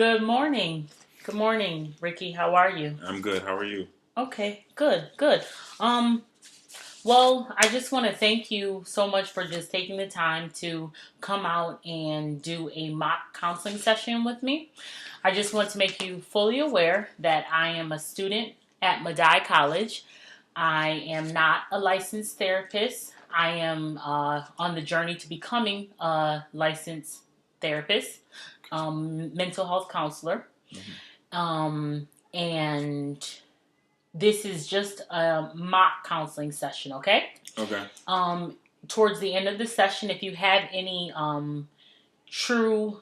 Good morning. Good morning, Ricky. How are you? I'm good. How are you? Okay, good. Um, well, I just want to thank you so much for just taking the time to come out and do a mock counseling session with me. I just want to make you fully aware that I am a student at Madai College. I am not a licensed therapist. I am on the journey to becoming a licensed therapist, mental health counselor. Hmm. And this is just a mock counseling session, okay? Okay. Um, Towards the end of the session, if you have any true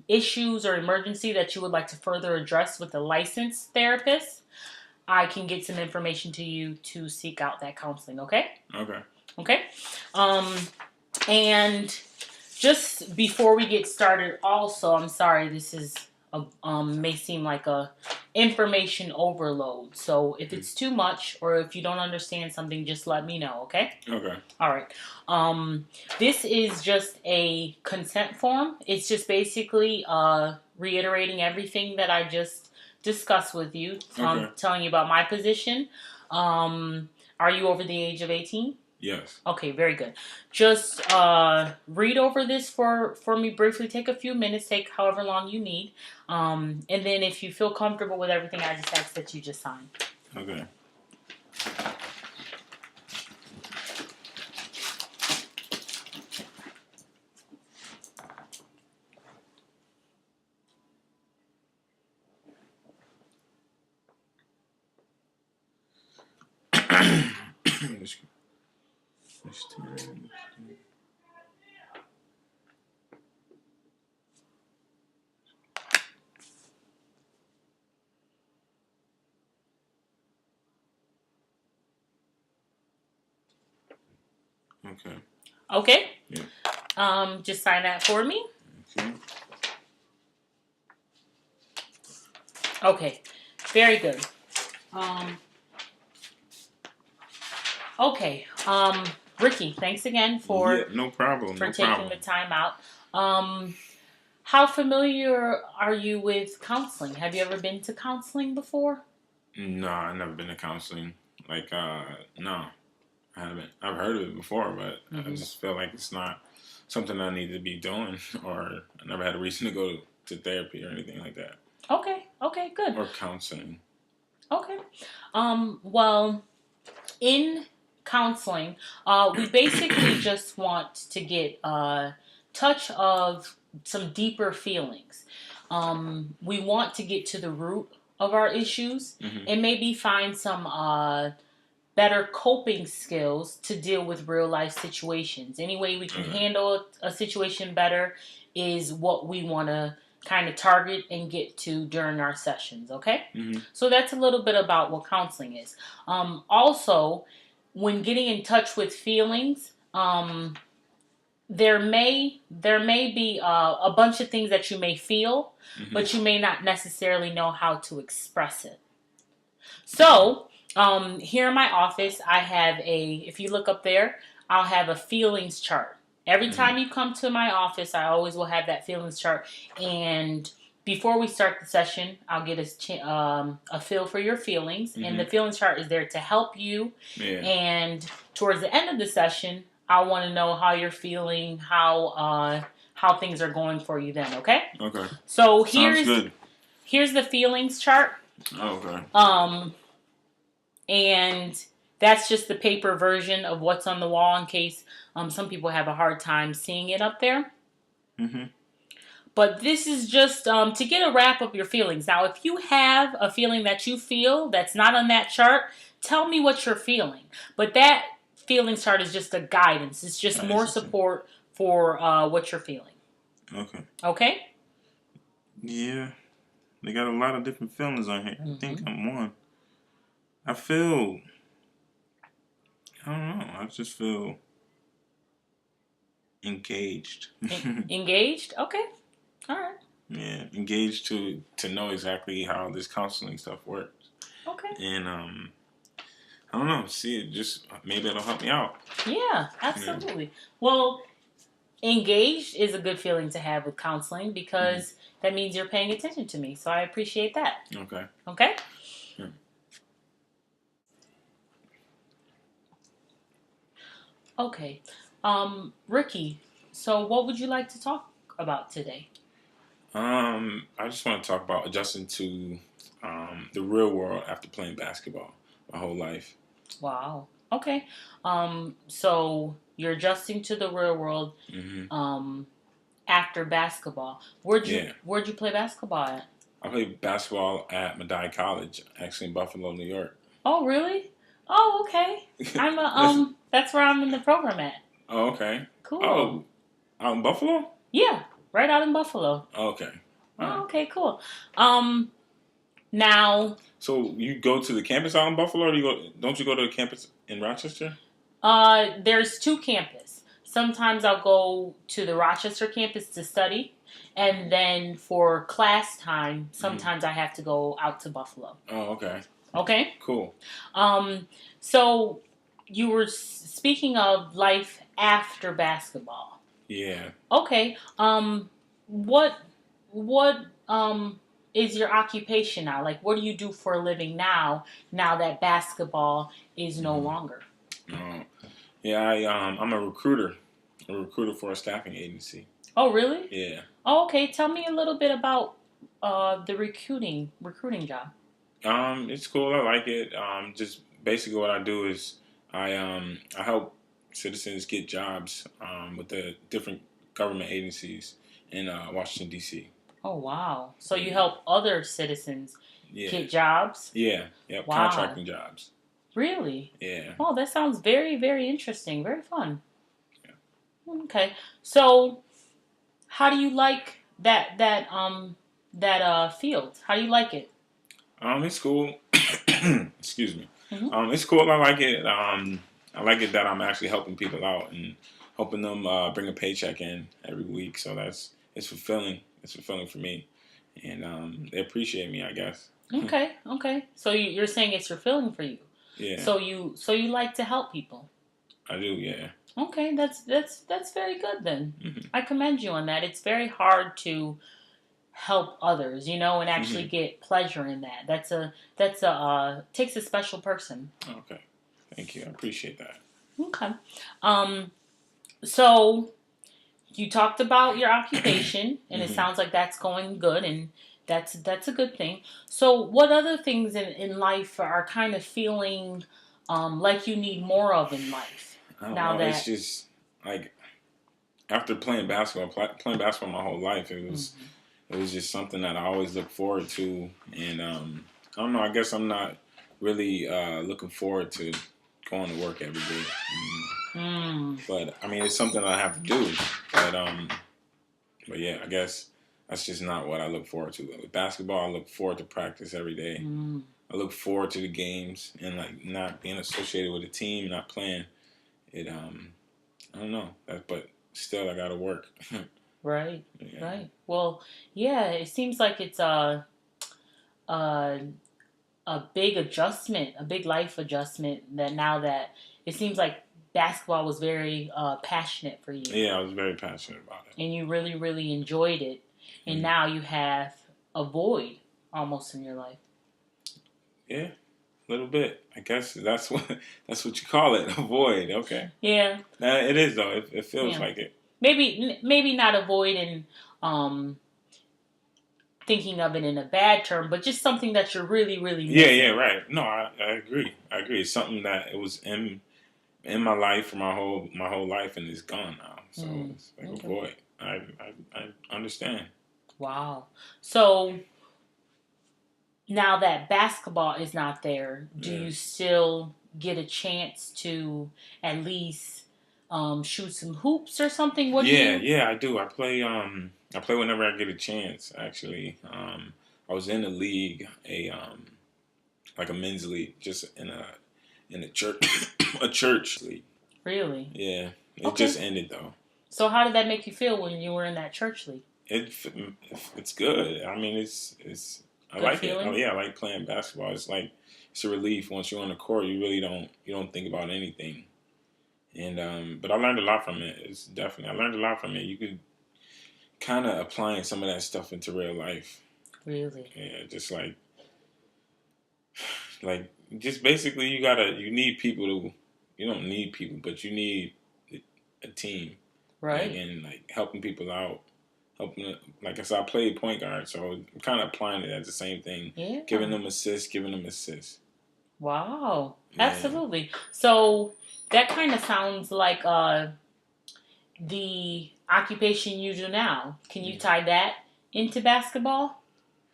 issues or emergency that you would like to further address with a licensed therapist, I can get some information to you to seek out that counseling, okay? Okay. Okay. Um, and just before we get started, also, I'm sorry, this is may seem like a information overload. So if it's too much or if you don't understand something, just let me know, okay? Okay. All right. This is just a consent form. It's just basically reiterating everything that I just discussed with you, Okay. telling you about my position. Are you over the age of 18? Yes. Okay, very good. Just read over this for me briefly. Take a few minutes. Take however long you need. And then if you feel comfortable with everything, I just ask that you just sign. Okay. Okay. Okay. Yeah. Just sign that for me. Okay. Okay. Very good. Um, okay. Ricky, thanks again Yeah. for No problem. No taking problem. the time out. How familiar are you with counseling? Have you ever been to counseling before? No, I've never been to counseling. Like, no, I haven't. I've heard of it before, but I Mm-hmm. just feel like it's not something I need to be doing, or I never had a reason to go to therapy or anything like that, Okay. Okay. Good. or counseling. Okay. Well, in counseling, we basically just want to get a touch of some deeper feelings. We want to get to the root of our issues Hmm. and maybe find some better coping skills to deal with real life situations. Any way we can Okay. handle a situation better is what we want to kind of target and get to during our sessions, okay? Hmm. So that's a little bit about what counseling is. Also, when getting in touch with feelings, there may be a bunch of things that you may feel, Hmm. but you may not necessarily know how to express it. So, here in my office, I have if you look up there, I'll have a feelings chart. Every Hmm. time you come to my office, I always will have that feelings chart. And before we start the session, I'll get a feel for your feelings. And Hmm. the feelings chart is there to help you. Yeah. And towards the end of the session, I want to know how you're feeling, how things are going for you then, okay? Okay. So Sounds good. here's the feelings chart. Okay. Um, and that's just the paper version of what's on the wall in case some people have a hard time seeing it up there. Hmm. But this is just to get a wrap of your feelings. Now, if you have a feeling that you feel that's not on that chart, tell me what you're feeling. But that feelings chart is just a guidance. It's just I more see. support for what you're feeling. Okay. Okay? Yeah. They got a lot of different feelings on here. I think Mm-hmm. I'm one. I feel, I don't know. I just feel engaged. Engaged? Okay. All right. Yeah, engaged to know exactly how this counseling stuff works. Okay. And I don't know. See, it just maybe it'll help me out. Yeah, Yeah. absolutely. Well, engaged is a good feeling to have with counseling because that means you're paying attention to me. So I appreciate that. Okay. Okay? Yeah. Okay. Ricky, so what would you like to talk about today? I just want to talk about adjusting to the real world after playing basketball my whole life. Wow. Okay. So you're adjusting to the real world Hmm. after basketball. Yeah. Where'd you play basketball at? I played basketball at Medaille College, actually in Buffalo, New York. Oh, really? Oh, okay. I'm a that's where I'm in the program at. Oh, okay. Cool. Oh, out in Buffalo? Yeah, right out in Buffalo. Okay. All Oh, right. okay, cool. Um now So you go to the campus out in Buffalo, or don't you go to the campus in Rochester? there's two campuses. Sometimes I'll go to the Rochester campus to study, and then for class time, Hmm. sometimes I have to go out to Buffalo. Oh, okay. Okay? Cool. Um so you were speaking of life after basketball. Yeah. Okay. What what is your occupation now? Like, what do you do for a living now? Now that basketball is no Hmm. longer. Oh, yeah. I'm a recruiter for a staffing agency. Oh, really? Yeah. Oh, okay. Tell me a little bit about the recruiting job. It's cool. I like it. Just basically what I do is I help citizens get jobs with the different government agencies in Washington D.C. Oh, wow. So you Yeah. help other citizens Yeah. get jobs? Yeah. Yep. Wow. Contracting jobs. Really? Yeah. Oh, that sounds very, very interesting. Very fun. Okay. So, how do you like that field? How do you like it? It's cool. Excuse me. Hmm. It's cool. I like it. I like it that I'm actually helping people out and helping them bring a paycheck in every week. So it's fulfilling. It's fulfilling for me, and they appreciate me, I guess. Okay. Okay. So you're saying it's fulfilling for you. Yeah, So you like to help people. I do. Yeah. Okay, that's very good then. Hmm. I commend you on that. It's very hard to help others, and actually Hmm. get pleasure in that. That's a takes a special person. Okay. Thank you. I appreciate that. Okay. Um so you talked about your occupation and it Hmm. sounds like that's going good and that's a good thing. So what other things in life are kind of feeling like you need more of in life I don't now know. It's that just like after playing basketball my whole life, Mhm. it was just something that I always look forward to, and I don't know. I guess I'm not really looking forward to going to work every day. Mm, But I mean, it's something I have to do. But but yeah, I guess that's just not what I look forward to. With basketball, I look forward to practice every day. mm. I look forward to the games and like not being associated with a team, not playing it. I don't know, but still, I gotta work. Right, Yeah. right. Well, yeah, it seems like it's a a big adjustment, a big life adjustment. That now that it seems like basketball was very passionate for you, Yeah, I was very passionate about it. and you really, really enjoyed it, and Mm. now you have a void almost in your life. Yeah, a little bit. I guess that's what you call it, a void. Okay. Yeah, It is though. It feels yeah. like it. Maybe not a void in um, thinking of it in a bad term, but just something that you're really, really Yeah, yeah, missing. right. No, I agree. I agree. It's something that it was in my life for my whole life, and it's gone now. So Mm, it's like a okay. void. I understand. Wow. So now that basketball is not there, do Yeah. you still get a chance to at least shoot some hoops or something? What do Yeah, you? yeah, I do. I play whenever I get a chance. Actually, I was in a league, a like a men's league, just in a church a church league. Really? Yeah, it Okay. just ended though. So how did that make you feel when you were in that church league? It it's good. I mean, it's I Good like it. Oh feeling? yeah, I like playing basketball. It's like it's a relief once you're on the court. You really don't think about anything, And but I learned a lot from it. I learned a lot from it. You could kind of applying some of that stuff into real life. Really? Yeah, just like just basically you need people to you don't need people, but you need a team. Like Right. and like helping people out. Helping like I said, I played point guard, so I'm kind of applying it as the same thing. Yeah. Giving them assists. Wow. Yeah. Absolutely. So that kind of sounds like the occupation you do now. Can you tie that into basketball?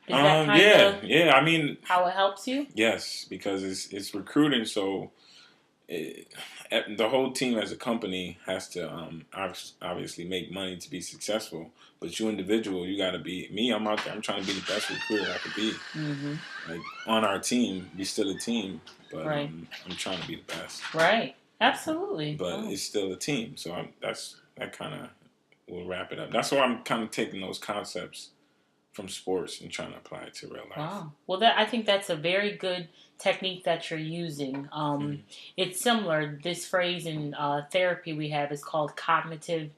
Is that kind Yeah, of yeah. I mean, how it helps you? yes, because it's recruiting, so the whole team as a company has to obviously make money to be successful. But you individual, you got to be me. I'm out there. I'm trying to be the best recruiter I could be. Mm-hmm. Like on our team, we still a team, but Right. I'm trying to be the best. Right. Absolutely. But Oh. it's still a team, so that kind of will wrap it up. That's why I'm kind of taking those concepts from sports and trying to apply it to real life. Wow. Well, that I think that's a very good technique that you're using. Mm-hmm. It's similar. This phrase in therapy we have is called cognitive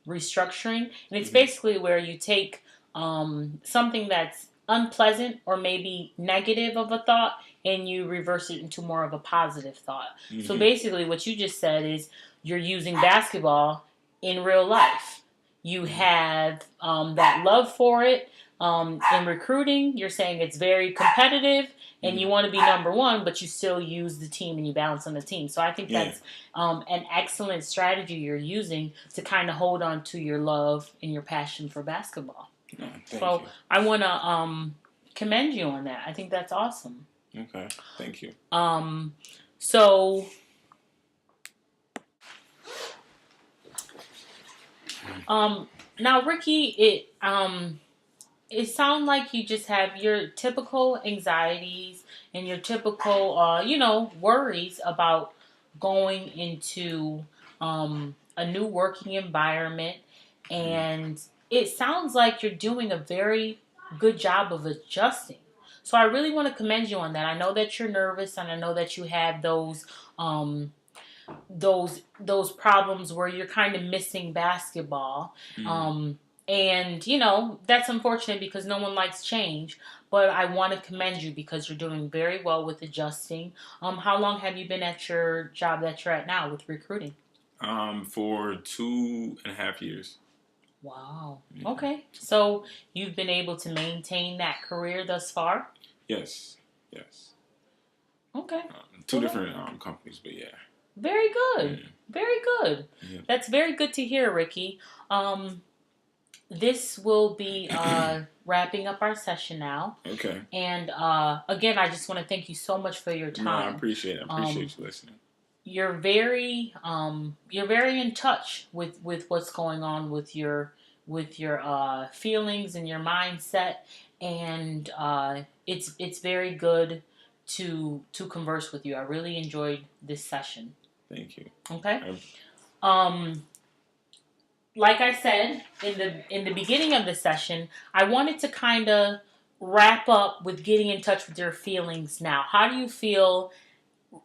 restructuring, and it's Mm-hmm. basically where you take something that's unpleasant or maybe negative of a thought and you reverse it into more of a positive thought. So Mm-hmm. basically, what you just said is you're using basketball in real life. You have that love for it. In recruiting, you're saying it's very competitive and you Mm-hmm. want to be number one, but you still use the team and you balance on the team. So I think Yeah. that's an excellent strategy you're using to kind of hold on to your love and your passion for basketball. No, thank So you. I want to commend you on that. I think that's awesome. Okay, thank you. So now, Ricky, it sounds like you just have your typical anxieties and your typical, worries about going into a new working environment. Mm-hmm. And it sounds like you're doing a very good job of adjusting. So I really want to commend you on that. I know that you're nervous, and I know that you have um, those problems where you're kind of missing basketball. Mm-hmm. And that's unfortunate because no one likes change, but I want to commend you because you're doing very well with adjusting. How long have you been at your job that you're at now with recruiting? For 2.5 years. Wow. Yeah. Okay, so you've been able to maintain that career thus far. Yes, yes. Okay. Two Well, that, different companies, but yeah. very good. Yeah. Very good. Yeah. That's very good to hear, Ricky. Um, this will be wrapping up our session now. Okay. And again, I just want to thank you so much for your No, I time. appreciate it. I appreciate you listening. You're very in touch with what's going on with your feelings and your mindset, and it's very good to converse with you. I really enjoyed this session. Thank you. Okay. Um, like I said in the beginning of the session, I wanted to kind of wrap up with getting in touch with your feelings now. How do you feel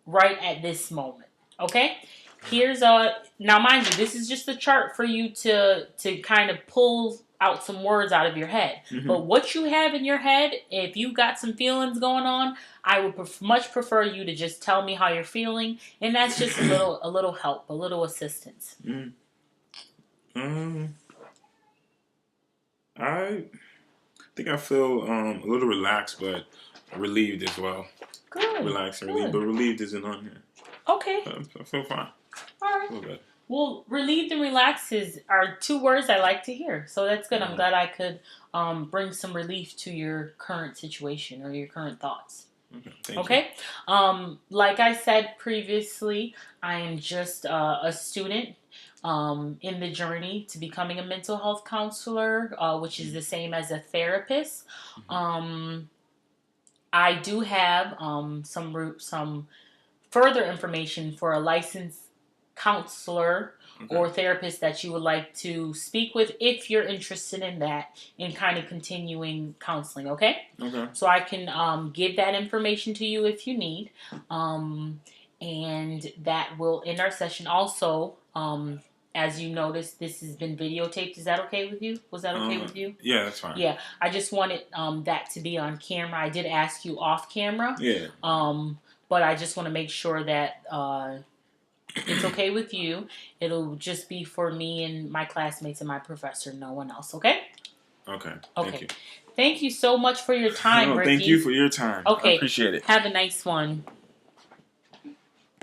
right at this moment? Okay? Here's a now mind you, this is just a chart for you to kind of pull out some words out of your head. Mm-hmm. But what you have in your head, if you got some feelings going on, I would much prefer you to just tell me how you're feeling, and that's just a little help, a little assistance. Mm. I think I feel a little relaxed, but relieved as well. Good. Relaxed and Good. relieved, but relieved isn't on here. Okay. I feel fine. All right. I feel good. Well, relieved and relaxed are two words I like to hear. So that's good. I'm glad I could bring some relief to your current situation or your current thoughts. Okay. Like I said previously, I am just a student in the journey to becoming a mental health counselor, which is the same as a therapist. I do have some further information for a licensed counselor or therapist that you would like to speak with if you're interested in that in kind of continuing counseling. Okay. Okay. So I can give that information to you if you need. and that will end our session. Also, as you noticed, this has been videotaped. Is that okay with you? Was that okay with you? Yeah, that's fine. Yeah, I just wanted that to be on camera. I did ask you off camera. Yeah. But I just want to make sure that it's okay with you. It'll just be for me and my classmates and my professor, no one else, okay? Okay. Okay. Thank you. Thank you so much for your time, Ricky. Thank you for your time. Okay. I appreciate it. Have a nice one.